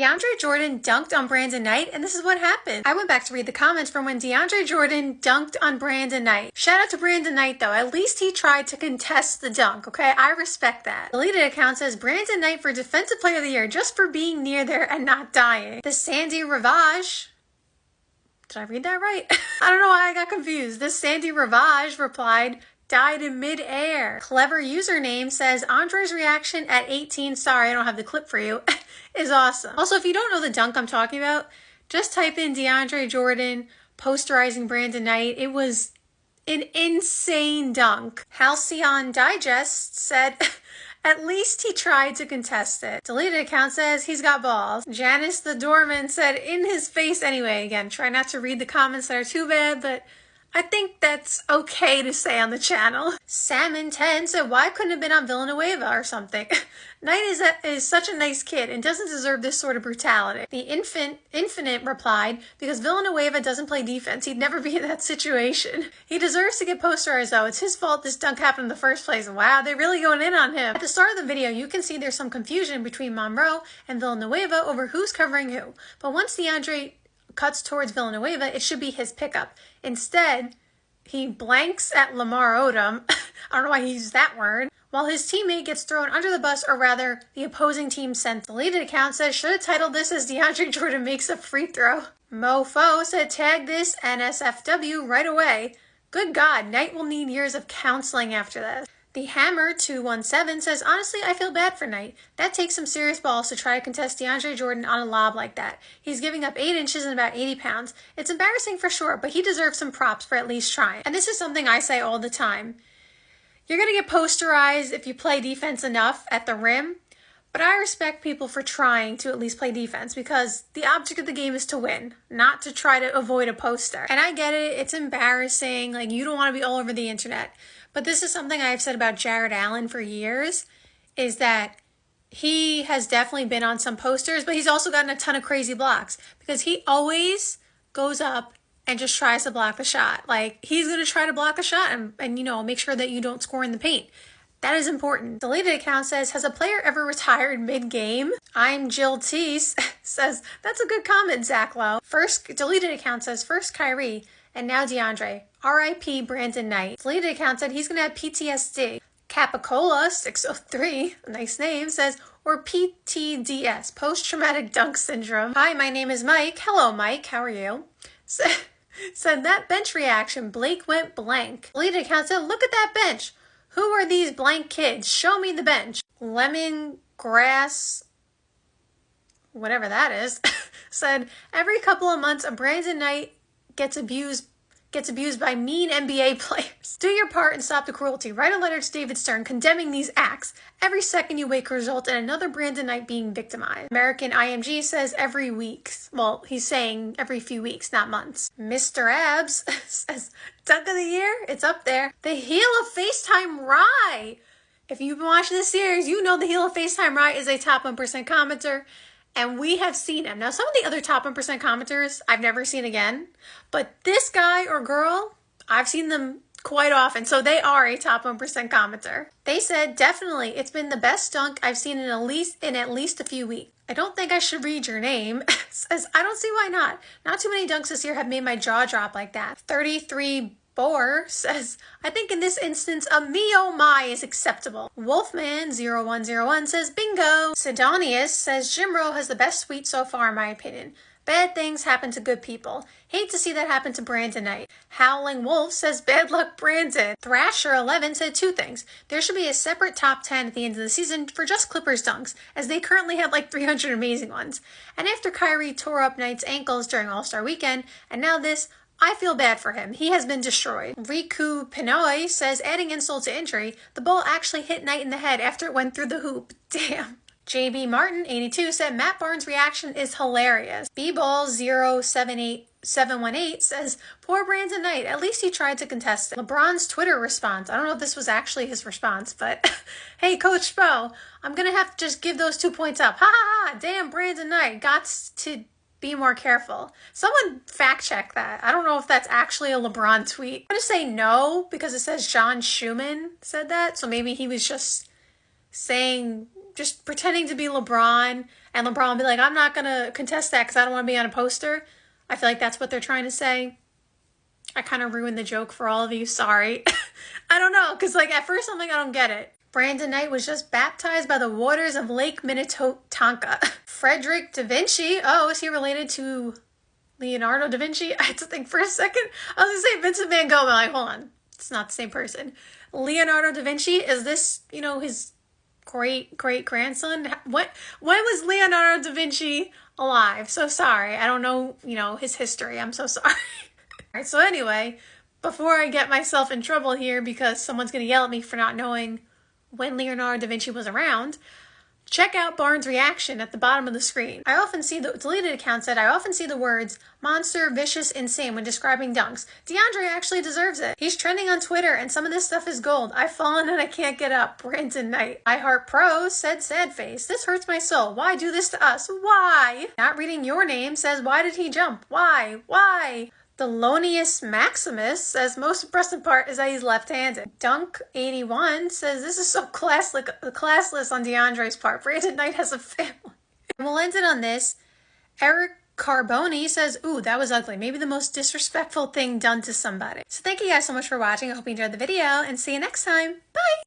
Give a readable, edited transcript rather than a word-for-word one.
Deandre Jordan dunked on Brandon Knight, and this is what happened. I went back to read the comments from when Deandre Jordan dunked on Brandon Knight. Shout out to Brandon Knight, though. At least he tried to contest the dunk, okay? I respect that. Deleted account says, Brandon Knight for Defensive Player of the Year just for being near there and not dying. The Sandy Ravage. Did I read that right? I don't know why I got confused. This Sandy Ravage replied, died in mid-air. Clever username says, Andre's reaction at 18, sorry, I don't have the clip for you, is awesome. Also, if you don't know the dunk I'm talking about, just type in Deandre Jordan posterizing Brandon Knight. It was an insane dunk. Halcyon Digest said, at least he tried to contest it. Deleted account says, he's got balls. Janice the doorman said, in his face anyway. Again, try not to read the comments that are too bad, but I think that's okay to say on the channel. Salmon10 said, why couldn't it have been on Villanueva or something? Knight is such a nice kid and doesn't deserve this sort of brutality. The Infinite replied, because Villanueva doesn't play defense, he'd never be in that situation. He deserves to get posterized though. It's his fault this dunk happened in the first place. Wow, they're really going in on him. At the start of the video, you can see there's some confusion between Monroe and Villanueva over who's covering who. But once Deandre cuts towards Villanueva, it should be his pickup. Instead, he blanks at Lamar Odom. I don't know why he used that word. While his teammate gets thrown under the bus, or rather, the opposing team sent. Deleted account says, should have titled this as Deandre Jordan makes a free throw. Mofo said, tag this NSFW right away. Good God, Knight will need years of counseling after this. The Hammer 217 says, honestly, I feel bad for Knight. That takes some serious balls to try to contest Deandre Jordan on a lob like that. He's giving up 8 inches and about 80 pounds. It's embarrassing for sure, but he deserves some props for at least trying. And this is something I say all the time. You're going to get posterized if you play defense enough at the rim, but I respect people for trying to at least play defense because the object of the game is to win, not to try to avoid a poster. And I get it. It's embarrassing. Like, you don't want to be all over the internet. But this is something I've said about Jared Allen for years, is that he has definitely been on some posters, but he's also gotten a ton of crazy blocks because he always goes up and just tries to block the shot. Like, he's going to try to block a shot and you know, make sure that you don't score in the paint. That is important. Deleted account says, has a player ever retired mid-game? I'm Jill T says, that's a good comment, Zach Lowe. First, deleted account says, first Kyrie, and now Deandre. R.I.P. Brandon Knight. Deleted account said he's going to have PTSD. Capicola 603, a nice name, says, or PTDS, post-traumatic dunk syndrome. Hi, my name is Mike. Hello, Mike. How are you? Said that bench reaction, Blake went blank. Deleted account said, look at that bench. Who are these blank kids? Show me the bench. Lemon grass, whatever that is, said, every couple of months, a Brandon Knight gets abused by mean NBA players. Do your part and stop the cruelty. Write a letter to David Stern condemning these acts. Every second you wait could result in another Brandon Knight being victimized. American IMG says every week. Well, he's saying every few weeks, not months. Mr. Abs says, dunk of the year? It's up there. The heel of FaceTime Rye. If you've been watching this series, you know the heel of FaceTime Rye is a top 1% commenter. And we have seen him. Now, some of the other top 1% commenters I've never seen again. But this guy or girl, I've seen them quite often. So they are a top 1% commenter. They said, definitely, it's been the best dunk I've seen in at least a few weeks. I don't think I should read your name. Says, I don't see why not. Not too many dunks this year have made my jaw drop like that. 33 Boar says, I think in this instance, a me oh my is acceptable. Wolfman0101 says, bingo. Sidonius says, Jimro has the best suite so far in my opinion. Bad things happen to good people. Hate to see that happen to Brandon Knight. Howling Wolf says, bad luck Brandon. Thrasher11 said 2 things. There should be a separate top 10 at the end of the season for just Clippers dunks, as they currently have like 300 amazing ones. And after Kyrie tore up Knight's ankles during All-Star Weekend, and now this, I feel bad for him. He has been destroyed. Riku Pinoy says, adding insult to injury, the ball actually hit Knight in the head after it went through the hoop. Damn. JB Martin, 82, said, Matt Barnes' reaction is hilarious. B-Ball078718 says, poor Brandon Knight. At least he tried to contest it. LeBron's Twitter response. I don't know if this was actually his response, but hey, Coach Spo, I'm going to have to just give those 2 points up. Ha ha ha. Damn, Brandon Knight. Got to be more careful. Someone fact check that. I don't know if that's actually a LeBron tweet. I'm going to say no because it says John Schumann said that. So maybe he was just saying, just pretending to be LeBron And LeBron will be like, I'm not going to contest that because I don't want to be on a poster. I feel like that's what they're trying to say. I kind of ruined the joke for all of you. Sorry. I don't know. Because like at first I'm like, I don't get it. Brandon Knight was just baptized by the waters of Lake Minnetonka. Frederick da Vinci. Oh, is he related to Leonardo da Vinci? I had to think for a second. I was going to say Vincent van Gogh. I'm like, hold on. It's not the same person. Leonardo da Vinci, is this, you know, his great-great-grandson? When was Leonardo da Vinci alive? So sorry. I don't know, you know, his history. I'm so sorry. Alright, so anyway, before I get myself in trouble here because someone's going to yell at me for not knowing when Leonardo da Vinci was around, check out Barnes' reaction at the bottom of the screen. I often see the deleted account said, I often see the words monster, vicious, insane when describing dunks. Deandre actually deserves it. He's trending on Twitter and some of this stuff is gold. I've fallen and I can't get up. Brandon Knight. I Heart Pro said sad face. This hurts my soul. Why do this to us? Why? Not reading your name says, why did he jump? Why? Why? Thelonious Maximus says most impressive part is that he's left-handed. Dunk81 says this is so classless on Deandre's part. Brandon Knight has a family. And we'll end it on this. Eric Carboni says, ooh, that was ugly. Maybe the most disrespectful thing done to somebody. So thank you guys so much for watching. I hope you enjoyed the video and see you next time. Bye!